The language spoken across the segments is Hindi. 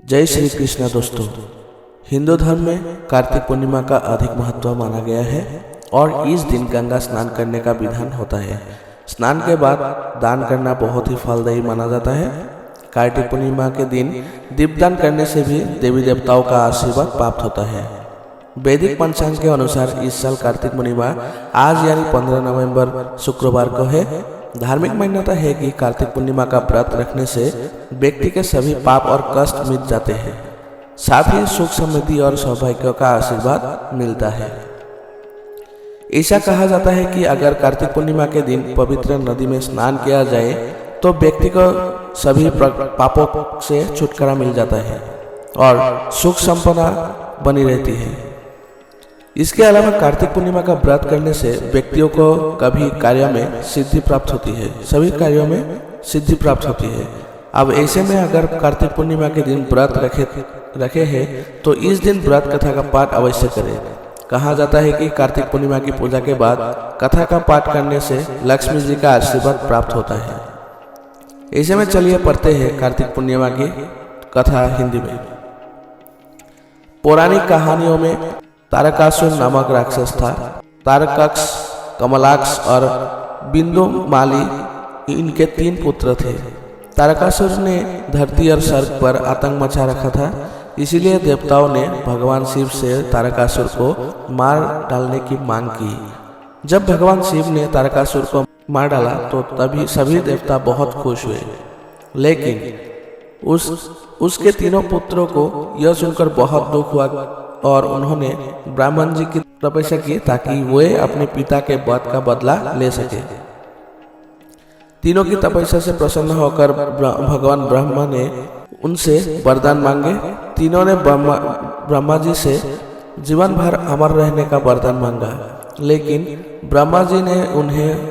जय श्री कृष्ण दोस्तों। हिंदू धर्म में कार्तिक पूर्णिमा का अधिक महत्व माना गया है और इस दिन गंगा स्नान करने का विधान होता है। स्नान के बाद दान करना बहुत ही फलदायी माना जाता है। कार्तिक पूर्णिमा के दिन दीपदान करने से भी देवी देवताओं का आशीर्वाद प्राप्त होता है। वैदिक पंचांग के अनुसार इस साल कार्तिक पूर्णिमा आज यानी 15 नवंबर शुक्रवार को है। धार्मिक मान्यता है कि कार्तिक पूर्णिमा का व्रत रखने से व्यक्ति के सभी पाप और कष्ट मिट जाते हैं, साथ ही सुख समृद्धि और सौभाग्य का आशीर्वाद मिलता है। ऐसा कहा जाता है कि अगर कार्तिक पूर्णिमा के दिन पवित्र नदी में स्नान किया जाए तो व्यक्ति को सभी पापों से छुटकारा मिल जाता है और सुख संपन्ना बनी रहती है। इसके अलावा कार्तिक पूर्णिमा का व्रत करने से व्यक्तियों को कभी कार्य में सिद्धि प्राप्त होती है, सभी कार्यों में सिद्धि प्राप्त होती है। अब ऐसे में अगर कार्तिक पूर्णिमा के दिन व्रत रखे हैं तो इस दिन व्रत कथा का पाठ अवश्य करें। कहा जाता है कि कार्तिक पूर्णिमा की पूजा के बाद कथा का पाठ करने से लक्ष्मी जी का आशीर्वाद प्राप्त होता है। ऐसे में चलिए पढ़ते हैं कार्तिक पूर्णिमा की कथा हिंदी में। पौराणिक कहानियों में तारकासुर नामक राक्षस था। तारकाक्ष, कमलाक्ष और बिंदुमाली इनके 3 पुत्र थे। तारकासुर ने धरती और स्वर्ग पर आतंक मचा रखा था, इसीलिए देवताओं ने भगवान शिव से तारकासुर को मार डालने की मांग की। जब भगवान शिव ने तारकासुर को मार डाला तो तभी सभी देवता बहुत खुश हुए, लेकिन उसके 3 पुत्रों को यह सुनकर बहुत दुख हुआ और उन्होंने ब्राह्मण जी की तपस्या की ताकि वे अपने पिता के वध का बदला ले सके। तीनों की तपस्या से प्रसन्न होकर भगवान ब्रह्मा ने उनसे वरदान मांगे। तीनों ने ब्रह्मा जी से जीवन भर अमर रहने का वरदान मांगा, लेकिन ब्रह्मा जी ने उन्हें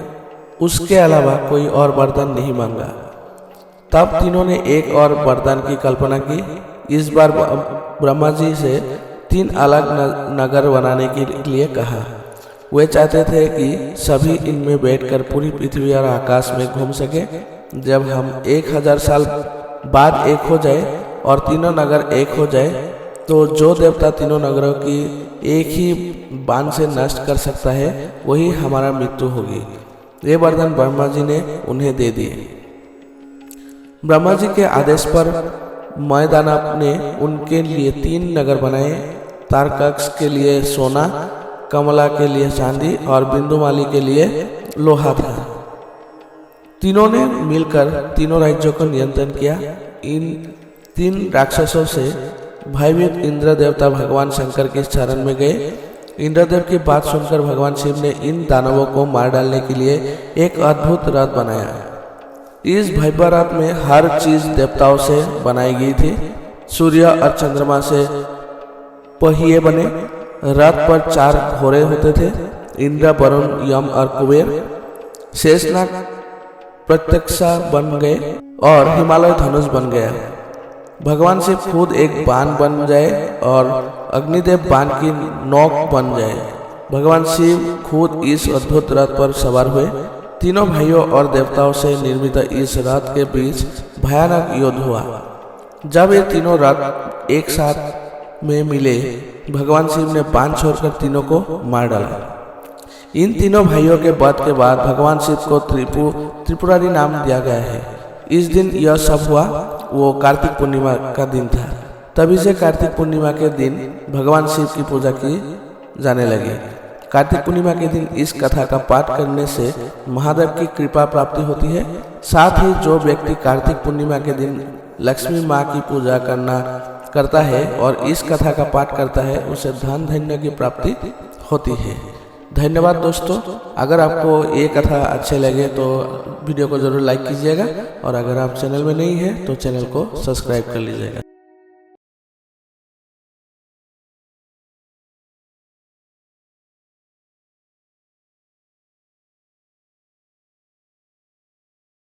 उसके अलावा कोई और वरदान नहीं मांगा। तब तीनों ने एक और वरदान की कल्पना की। इस बार ब्रह्मा जी से 3 अलग नगर बनाने के लिए कहा। वे चाहते थे कि सभी इनमें बैठकर पूरी पृथ्वी और आकाश में घूम सके। जब हम 1000 साल बाद एक हो जाए और तीनों नगर एक हो जाए तो जो देवता तीनों नगरों की एक ही बाण से नष्ट कर सकता है वही हमारा मृत्यु होगी। ये वरदान ब्रह्मा जी ने उन्हें दे दिए। ब्रह्मा जी के आदेश पर मैदानव ने उनके लिए 3 नगर बनाए। तारकाक्ष के लिए सोना, कमला के लिए चांदी और बिंदुमाली के लिए लोहा था। तीनों ने मिलकर तीनों राज्यों को नियंत्रण किया। इन 3 राक्षसों से भयभीत इंद्र देवता भगवान शंकर के शरण में गए। इंद्रदेव की बात सुनकर भगवान शिव ने इन दानवों को मार डालने के लिए एक अद्भुत रथ बनाया। इस भव्य रथ में हर चीज देवताओं से बनाई गई थी। सूर्य और चंद्रमा से पहिए बने। रथ पर 4 घोड़े होते थे। इंद्र, वरुण, यम और कुबेर। शेषनाग प्रत्यक्षा बन गए और हिमालय धनुष बन गया। भगवान शिव खुद एक बाण बन जाए और अग्निदेव बाण की नोक बन जाए। भगवान शिव खुद इस अद्भुत रथ पर सवार हुए। तीनों भाइयों और देवताओं से निर्मित इस रथ के बीच भयानक युद्ध हुआ। जब ये तीनों रथ एक साथ में मिले, भगवान शिव ने बाण छोड़कर तीनों को मार डाला। इन तीनों भाइयों के वध के बाद भगवान शिव को त्रिपुरारी नाम दिया गया है। इस दिन यह सब हुआ, वो कार्तिक पूर्णिमा का दिन था। तभी से कार्तिक पूर्णिमा के दिन भगवान शिव की पूजा की जाने लगी। कार्तिक पूर्णिमा के दिन इस कथा का पाठ करने से महादेव की कृपा प्राप्ति होती है। साथ ही जो व्यक्ति कार्तिक पूर्णिमा के दिन लक्ष्मी माँ की पूजा करता है और इस कथा का पाठ करता है उसे धन धान्य की प्राप्ति होती है। धन्यवाद दोस्तों। अगर आपको ये कथा अच्छे लगे तो वीडियो को जरूर लाइक कीजिएगा और अगर आप चैनल में नहीं हैं तो चैनल को सब्सक्राइब कर लीजिएगा।